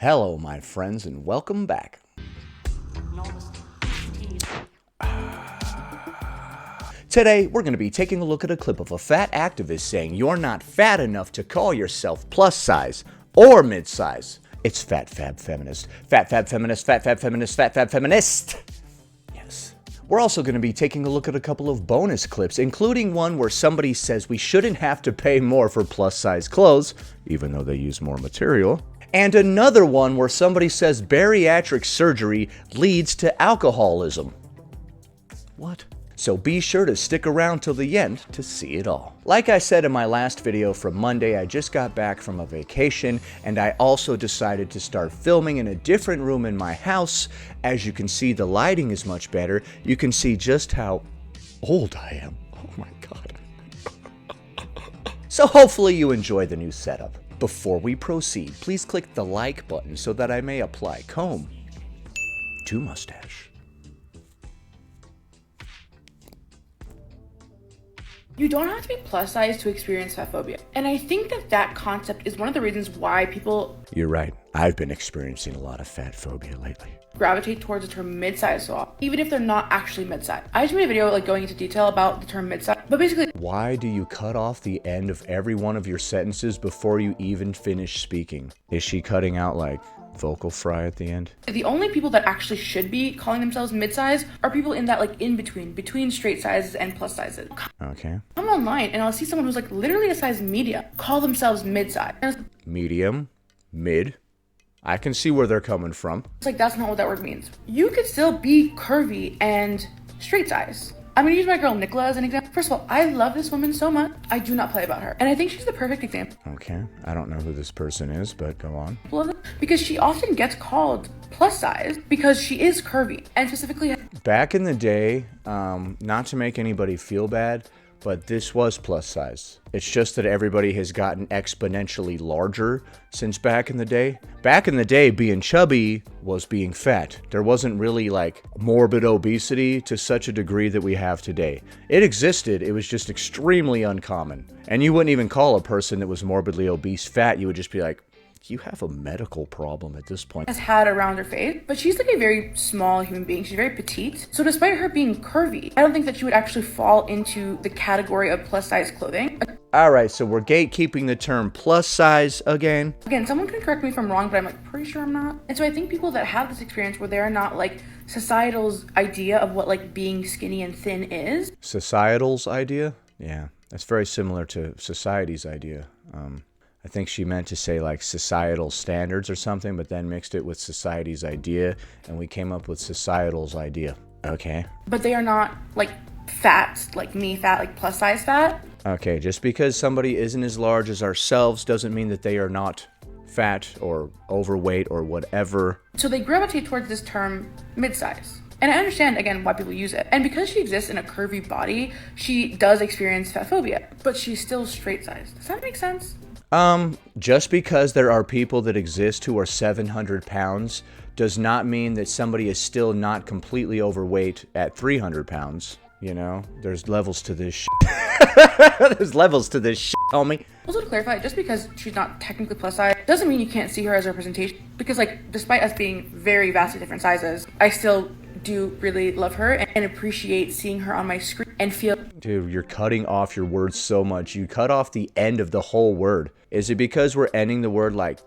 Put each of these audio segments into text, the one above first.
Hello, my friends, and welcome back. Today, we're going to be taking a look at a clip of a fat activist saying you're not fat enough to call yourself plus size or mid size. It's fat fab feminist. Fat fab feminist, fat fab feminist, fat fab feminist. Yes. We're also going to be taking a look at a couple of bonus clips, including one where somebody says we shouldn't have to pay more for plus size clothes, even though they use more material. And another one where somebody says bariatric surgery leads to alcoholism. What? So be sure to stick around till the end to see it all. Like I said in my last video from Monday, I just got back from a vacation, and I also decided to start filming in a different room in my house. As you can see, the lighting is much better. You can see just how old I am. Oh my God. So hopefully you enjoy the new setup. Before we proceed, please click the like button so that I may apply comb to mustache. You don't have to be plus size to experience fat phobia. And I think that concept is one of the reasons why people... You're right. I've been experiencing a lot of fat phobia lately. ...gravitate towards the term mid-size so often, even if they're not actually mid-size. I just made a video going into detail about the term mid-size, but basically... Why do you cut off the end of every one of your sentences before you even finish speaking? Is she cutting out like vocal fry at the end? The only people that actually should be calling themselves mid-size are people in that between straight sizes and plus sizes. Okay. I'm online and I'll see someone who's literally a size medium call themselves mid-size. Medium, mid. I can see where they're coming from. It's that's not what that word means. You could still be curvy and straight size. I'm gonna use my girl Nicola as an example. First of all, I love this woman so much. I do not play about her. And I think she's the perfect example. Okay. I don't know who this person is, but go on. Because she often gets called plus size because she is curvy. And specifically... Back in the day, not to make anybody feel bad, but this was plus size. It's just that everybody has gotten exponentially larger since back in the day. Back in the day, being chubby was being fat. There wasn't really morbid obesity to such a degree that we have today. It existed, it was just extremely uncommon. And you wouldn't even call a person that was morbidly obese fat, you would just be like, you have a medical problem at this point. Has had around her face, but she's a very small human being. She's very petite. So despite her being curvy, I don't think that she would actually fall into the category of plus size clothing. Alright, so we're gatekeeping the term plus size again. Again, someone can correct me if I'm wrong, but I'm pretty sure I'm not. And so I think people that have this experience where they're not societal's idea of what being skinny and thin is. Societal's idea? Yeah, that's very similar to society's idea. I think she meant to say societal standards or something, but then mixed it with society's idea, and we came up with societal's idea. Okay. But they are not fat, me fat, plus size fat. Okay, just because somebody isn't as large as ourselves doesn't mean that they are not fat or overweight or whatever. So they gravitate towards this term mid-size. And I understand, again, why people use it. And because she exists in a curvy body, she does experience fat phobia, but she's still straight-sized. Does that make sense? Just because there are people that exist who are 700 pounds does not mean that somebody is still not completely overweight at 300 pounds. You know, there's levels to this There's levels to this homie. Also to clarify, just because she's not technically plus size doesn't mean you can't see her as a representation. Because despite us being very vastly different sizes, I still do really love her and appreciate seeing her on my screen and feel... Dude, you're cutting off your words so much. You cut off the end of the whole word. Is it because we're ending the word like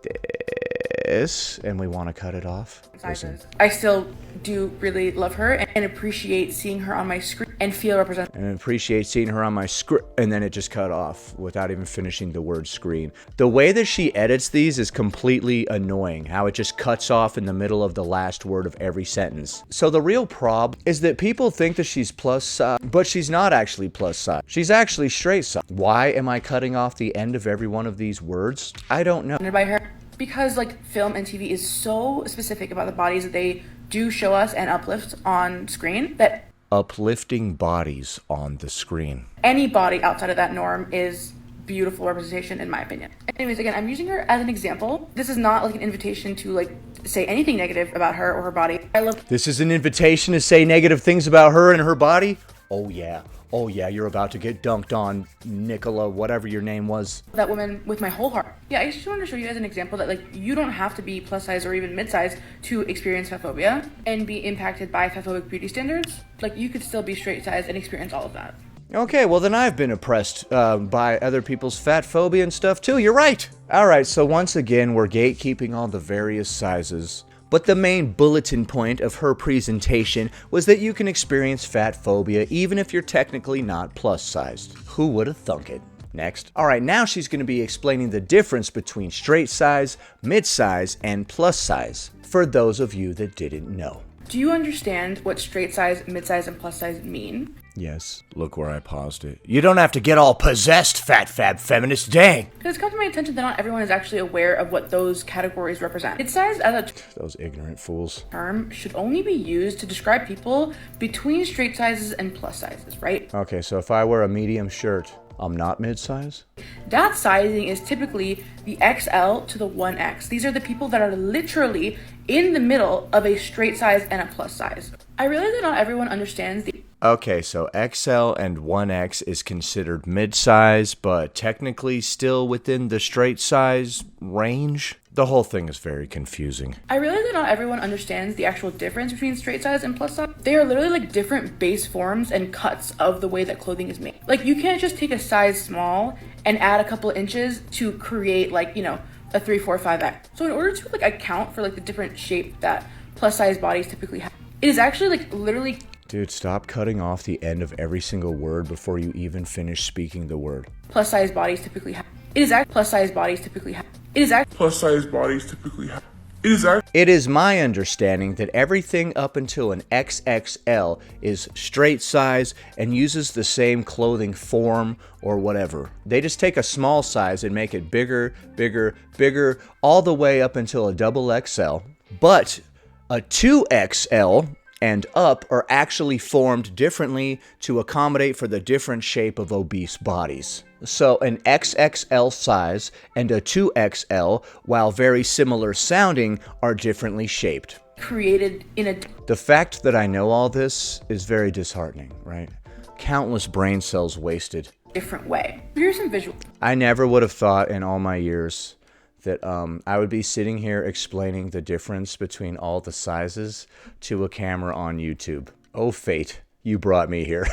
this and we want to cut it off? Listen. I still do really love her and appreciate seeing her on my screen and feel represented. And appreciate seeing her on my screen. And then it just cut off without even finishing the word screen. The way that she edits these is completely annoying. How it just cuts off in the middle of the last word of every sentence. So the real problem is that people think that she's plus size, but she's not actually plus size. She's actually straight size. Why am I cutting off the end of every one of these words? I don't know. By her. Because film and TV is so specific about the bodies that they do show us and uplift on screen that uplifting bodies on the screen. Any body outside of that norm is beautiful representation in my opinion. Anyways, again, I'm using her as an example. This is not an invitation to say anything negative about her or her body. This is an invitation to say negative things about her and her body? Oh yeah. Oh yeah, you're about to get dunked on, Nicola, whatever your name was. That woman with my whole heart. Yeah, I just wanted to show you as an example that, like, you don't have to be plus size or even mid size to experience fat phobia and be impacted by fat phobic beauty standards. Like, you could still be straight size and experience all of that. Okay, well then I've been oppressed by other people's fat phobia and stuff too. You're right. All right, so once again, we're gatekeeping all the various sizes. But the main bulletin point of her presentation was that you can experience fat phobia even if you're technically not plus sized. Who would have thunk it? Next. All right, now she's going to be explaining the difference between straight size, mid size, and plus size for those of you that didn't know. Do you understand what straight size, mid size, and plus size mean? Yes, look where I paused it. You don't have to get all possessed, fat fab feminist, dang! Because it's come to my attention that not everyone is actually aware of what those categories represent. Mid size as a Those ignorant fools. term should only be used to describe people between straight sizes and plus sizes, right? Okay, so if I wear a medium shirt, I'm not mid-size? That sizing is typically the XL to the 1X. These are the people that are literally in the middle of a straight size and a plus size. I realize that not everyone understands the Okay, so XL and 1X is considered mid-size, but technically still within the straight size range. The whole thing is very confusing. I realize that not everyone understands the actual difference between straight size and plus size. They are literally like different base forms and cuts of the way that clothing is made. Like, you can't just take a size small and add a couple inches to create, like, you know, a 3, 4, 5X. So in order to like account for like the different shape that plus size bodies typically have, it is actually like literally. Dude, stop cutting off the end of every single word before you even finish speaking the word. Plus size bodies typically have. It is actually plus size bodies typically have. It is actually Plus size bodies typically have. It is my understanding that everything up until an XXL is straight size and uses the same clothing form or whatever. They just take a small size and make it bigger, bigger, bigger, all the way up until a double XL. But a 2XL and up are actually formed differently to accommodate for the different shape of obese bodies. So an XXL size and a 2XL, while very similar sounding, are differently shaped. created in a The fact that I know all this is very disheartening, right? Countless brain cells wasted. different way. Here's some visuals. I never would have thought in all my years that I would be sitting here explaining the difference between all the sizes to a camera on YouTube. Oh, fate, you brought me here.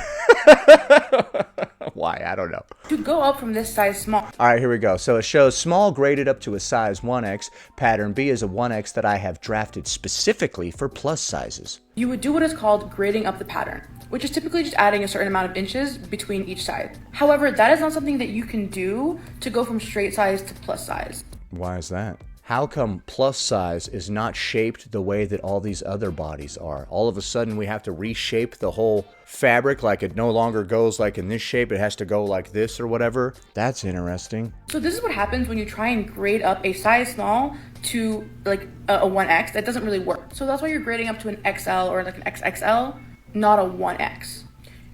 Why? I don't know. To go up from this size small, All right, here we go. So it shows small graded up to a size 1X. Pattern B is a 1X that I have drafted specifically for plus sizes. you would do what is called grading up the pattern, which is typically just adding a certain amount of inches between each side. However, that is not something that you can do to go from straight size to plus size. Why is that? How come plus size is not shaped the way that all these other bodies are? All of a sudden we have to reshape the whole fabric, like it no longer goes like in this shape, it has to go like this or whatever? That's interesting. So this is what happens when you try and grade up a size small to like a 1X. That doesn't really work. So that's why you're grading up to an XL or like an XXL, not a 1X.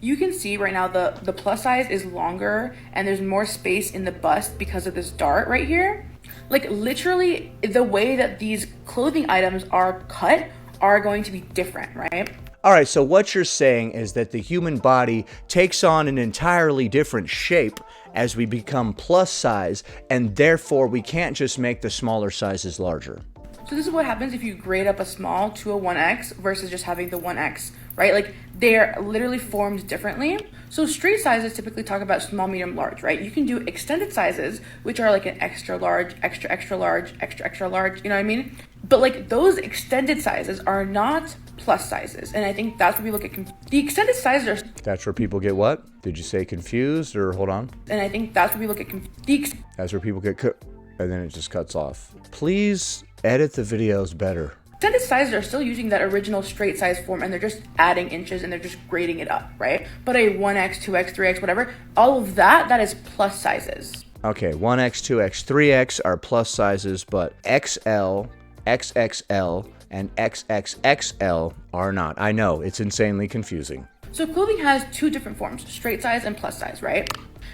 You can see right now the plus size is longer and there's more space in the bust because of this dart right here. Like literally the way that these clothing items are cut are going to be different, right? All right, so what you're saying is that the human body takes on an entirely different shape as we become plus size, and therefore we can't just make the smaller sizes larger. So this is what happens if you grade up a small to a 1X versus just having the 1X, right? Like they're literally formed differently. So straight sizes typically talk about small, medium, large, right? You can do extended sizes, which are like an extra large, extra large, extra large, you know what I mean? But like those extended sizes are not plus sizes. And I think that's where people get confused. The extended sizes are, That's where people get what? Did you say confused or hold on? and I think that's where people get confused. That's where people get and then it just cuts off. Please edit the videos better. Extended sizes are still using that original straight size form and they're just adding inches and they're just grading it up, right? But a 1X, 2X, 3X, whatever, all of that is plus sizes. Okay, 1X, 2X, 3X are plus sizes, but XL, XXL, and XXXL are not. I know, it's insanely confusing. So clothing has two different forms, straight size and plus size, right?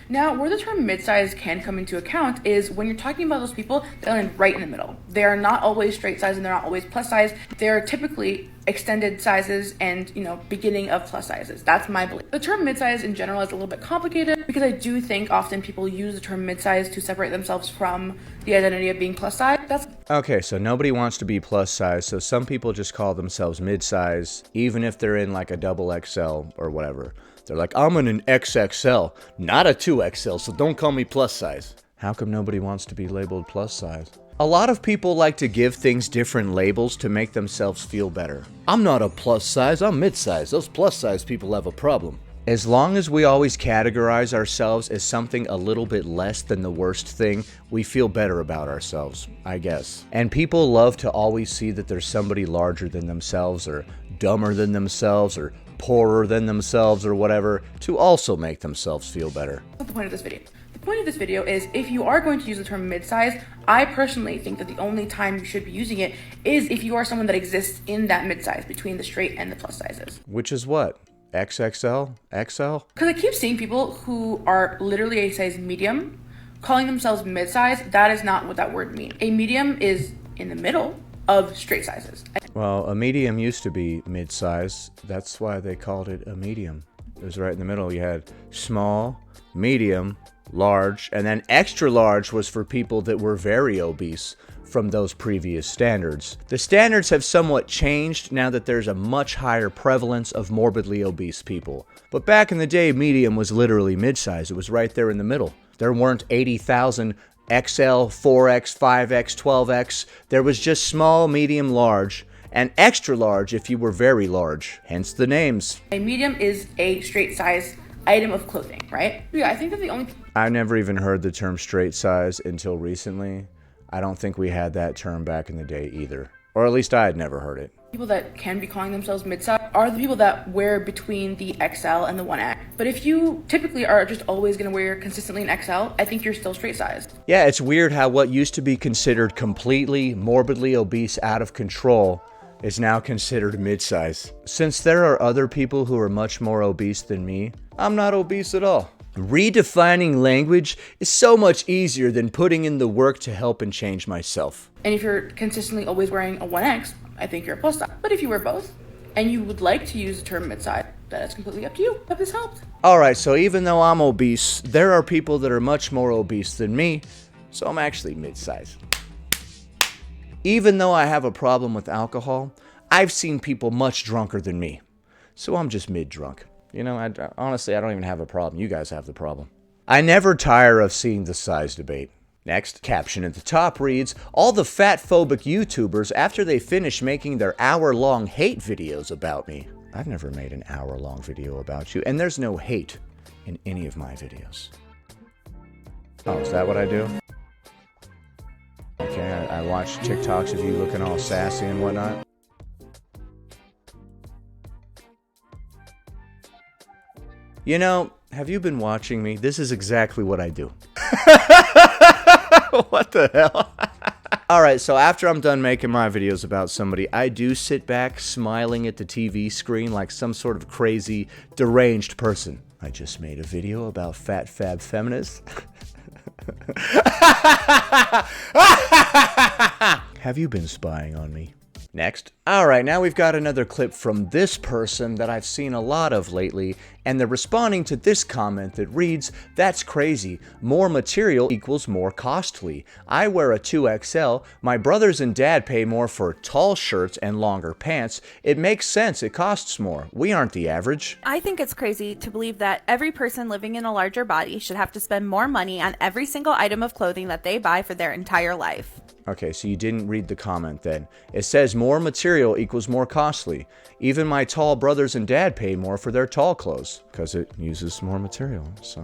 Now, where the term mid-size can come into account is when you're talking about those people that land right in the middle. They are not always straight size and they're not always plus size. They're typically extended sizes and, beginning of plus sizes. That's my belief. The term mid-size in general is a little bit complicated because I do think often people use the term mid-size to separate themselves from the identity of being plus size. Okay, so nobody wants to be plus size, so some people just call themselves mid-size, even if they're in like a double XL or whatever. They're like, I'm in an XXL, not a 2XL, so don't call me plus size. How come nobody wants to be labeled plus size? A lot of people like to give things different labels to make themselves feel better. I'm not a plus size, I'm mid-size. Those plus size people have a problem. As long as we always categorize ourselves as something a little bit less than the worst thing, we feel better about ourselves, I guess. And people love to always see that there's somebody larger than themselves, or dumber than themselves, or poorer than themselves, or whatever, to also make themselves feel better. That's the point of this video. The point of this video is if you are going to use the term mid-size, I personally think that the only time you should be using it is if you are someone that exists in that mid-size between the straight and the plus sizes. Which is what? XXL? XL? Because I keep seeing people who are literally a size medium calling themselves mid-size. That is not what that word means. A medium is in the middle of straight sizes. Well, a medium used to be mid-size. That's why they called it a medium. It was right in the middle. You had small, medium, large, and then extra large was for people that were very obese from those previous standards. The standards have somewhat changed now that there's a much higher prevalence of morbidly obese people. But back in the day, medium was literally mid-size. It was right there in the middle. There weren't 80,000 XL, 4X, 5X, 12X. There was just small, medium, large, and extra large if you were very large. Hence the names. A medium is a straight size item of clothing, right? Yeah, I think that the only... I never even heard the term straight size until recently. I don't think we had that term back in the day either. Or at least I had never heard it. People that can be calling themselves mid-size are the people that wear between the XL and the 1X. But if you typically are just always going to wear consistently an XL, I think you're still straight sized. Yeah, it's weird how what used to be considered completely morbidly obese out of control is now considered mid-size. Since there are other people who are much more obese than me, I'm not obese at all. Redefining language is so much easier than putting in the work to help and change myself. And if you're consistently always wearing a 1X, I think you're a plus size. But if you wear both, and you would like to use the term mid-size, that is completely up to you. Hope this helped. Alright, so even though I'm obese, there are people that are much more obese than me, so I'm actually mid-size. Even though I have a problem with alcohol, I've seen people much drunker than me, so I'm just mid-drunk. Honestly, I don't even have a problem. You guys have the problem. I never tire of seeing the size debate. Next, caption at the top reads, all the fat-phobic YouTubers after they finish making their hour-long hate videos about me. I've never made an hour-long video about you, and there's no hate in any of my videos. Oh, is that what I do? Okay, I watch TikToks of you looking all sassy and whatnot. Have you been watching me? This is exactly what I do. What the hell? Alright, so after I'm done making my videos about somebody, I do sit back smiling at the TV screen like some sort of crazy, deranged person. I just made a video about fat fab feminists. Have you been spying on me? Next. Alright, now we've got another clip from this person that I've seen a lot of lately, and they're responding to this comment that reads, that's crazy. More material equals more costly. I wear a 2XL. My brothers and dad pay more for tall shirts and longer pants. It makes sense. It costs more. We aren't the average. I think it's crazy to believe that every person living in a larger body should have to spend more money on every single item of clothing that they buy for their entire life. Okay, so you didn't read the comment then. It says more material equals more costly. Even my tall brothers and dad pay more for their tall clothes because it uses more material. So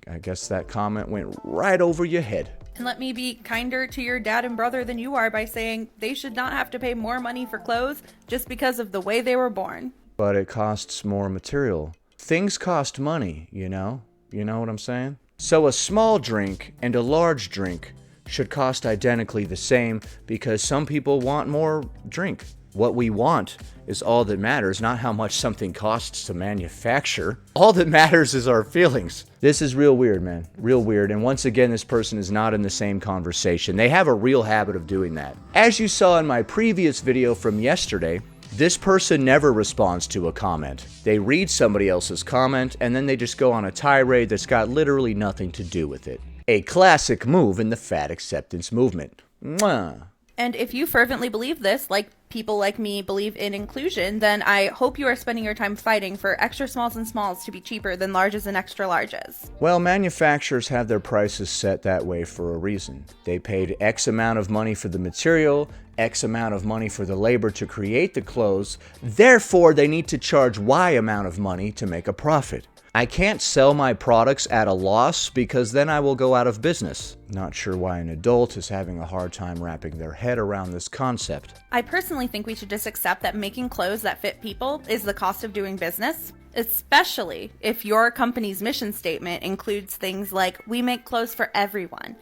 I guess that comment went right over your head. And let me be kinder to your dad and brother than you are by saying they should not have to pay more money for clothes just because of the way they were born. But it costs more material. Things cost money, you know? You know what I'm saying? So a small drink and a large drink should cost identically the same because some people want more drink. What we want is all that matters, not how much something costs to manufacture. All that matters is our feelings. This is real weird, man. Real weird. And once again, this person is not in the same conversation. They have a real habit of doing that. As you saw in my previous video from yesterday, this person never responds to a comment. They read somebody else's comment and then they just go on a tirade that's got literally nothing to do with it. A classic move in the fat acceptance movement. Mwah. And if you fervently believe this, like people like me believe in inclusion, then I hope you are spending your time fighting for extra smalls and smalls to be cheaper than larges and extra larges. Well, manufacturers have their prices set that way for a reason. They paid X amount of money for the material, X amount of money for the labor to create the clothes, therefore they need to charge Y amount of money to make a profit. I can't sell my products at a loss because then I will go out of business. Not sure why an adult is having a hard time wrapping their head around this concept. I personally think we should just accept that making clothes that fit people is the cost of doing business, especially if your company's mission statement includes things like, we make clothes for everyone.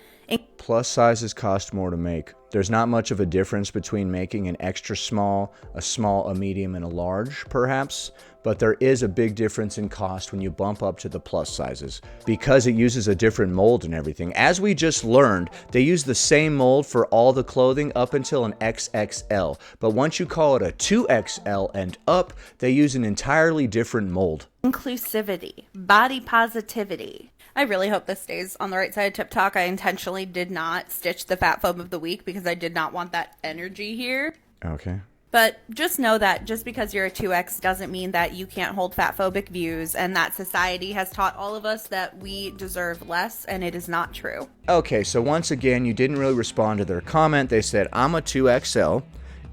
Plus sizes cost more to make. There's not much of a difference between making an extra small, a medium, and a large, perhaps, but there is a big difference in cost when you bump up to the plus sizes because it uses a different mold and everything. As we just learned, they use the same mold for all the clothing up until an XXL, but once you call it a 2XL and up, they use an entirely different mold. Inclusivity, body positivity. I really hope this stays on the right side of Tip Talk. I intentionally did not stitch the fat phobe of the week because I did not want that energy here. Okay. But just know that just because you're a 2X doesn't mean that you can't hold fat phobic views and that society has taught all of us that we deserve less, and it is not true. Okay, so once again, you didn't really respond to their comment. They said, I'm a 2XL,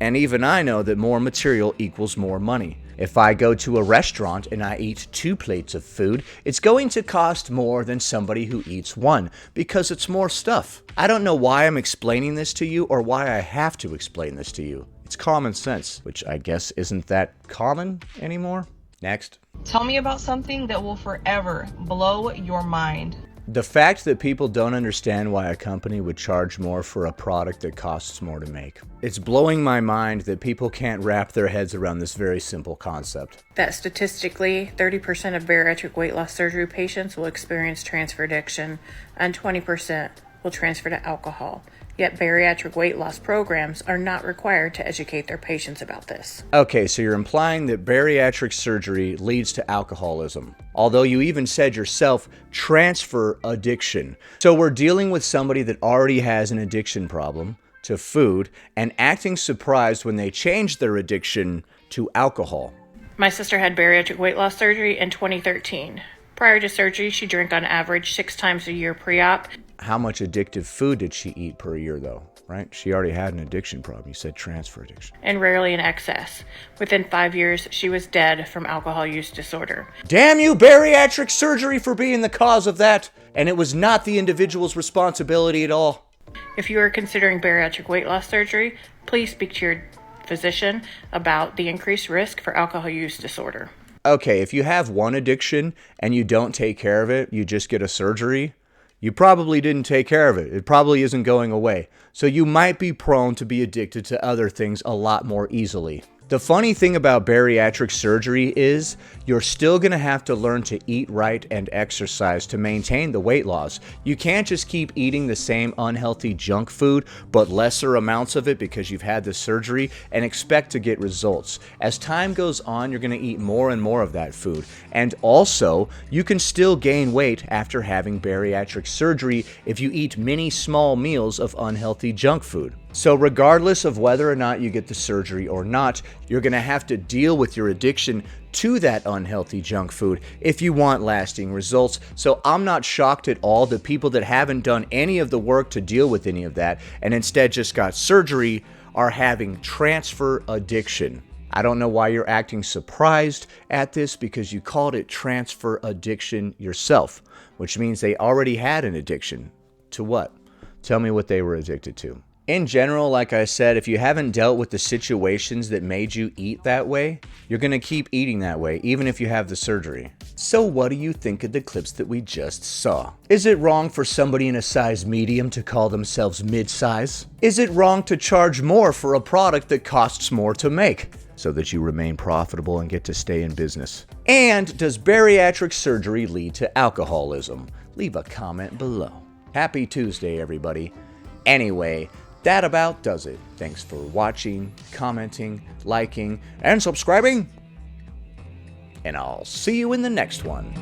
and even I know that more material equals more money. If I go to a restaurant and I eat 2 plates of food, it's going to cost more than somebody who eats 1 because it's more stuff. I don't know why I'm explaining this to you or why I have to explain this to you. It's common sense, which I guess isn't that common anymore. Next. Tell me about something that will forever blow your mind. The fact that people don't understand why a company would charge more for a product that costs more to make. It's blowing my mind that people can't wrap their heads around this very simple concept. That statistically, 30% of bariatric weight loss surgery patients will experience transfer addiction, and 20% will transfer to alcohol. Yet bariatric weight loss programs are not required to educate their patients about this. Okay, so you're implying that bariatric surgery leads to alcoholism. Although you even said yourself, transfer addiction. So we're dealing with somebody that already has an addiction problem to food and acting surprised when they change their addiction to alcohol. My sister had bariatric weight loss surgery in 2013. Prior to surgery, she drank on average 6 times a year pre-op. How much addictive food did she eat per year, though? Right? She already had an addiction problem. You said transfer addiction. And rarely in excess. Within 5 years, she was dead from alcohol use disorder. Damn you, bariatric surgery, for being the cause of that. And it was not the individual's responsibility at all. If you are considering bariatric weight loss surgery, please speak to your physician about the increased risk for alcohol use disorder. Okay, if you have one addiction and you don't take care of it, you just get a surgery, you probably didn't take care of it. It probably isn't going away. So you might be prone to be addicted to other things a lot more easily. The funny thing about bariatric surgery is you're still going to have to learn to eat right and exercise to maintain the weight loss. You can't just keep eating the same unhealthy junk food, but lesser amounts of it because you've had the surgery and expect to get results. As time goes on, you're going to eat more and more of that food. And also, you can still gain weight after having bariatric surgery if you eat many small meals of unhealthy junk food. So regardless of whether or not you get the surgery or not, you're going to have to deal with your addiction to that unhealthy junk food if you want lasting results. So I'm not shocked at all that people that haven't done any of the work to deal with any of that and instead just got surgery are having transfer addiction. I don't know why you're acting surprised at this because you called it transfer addiction yourself, which means they already had an addiction. To what? Tell me what they were addicted to. In general, like I said, if you haven't dealt with the situations that made you eat that way, you're going to keep eating that way, even if you have the surgery. So what do you think of the clips that we just saw? Is it wrong for somebody in a size medium to call themselves mid-size? Is it wrong to charge more for a product that costs more to make, so that you remain profitable and get to stay in business? And does bariatric surgery lead to alcoholism? Leave a comment below. Happy Tuesday, everybody. Anyway, that about does it. Thanks for watching, commenting, liking, and subscribing. And I'll see you in the next one.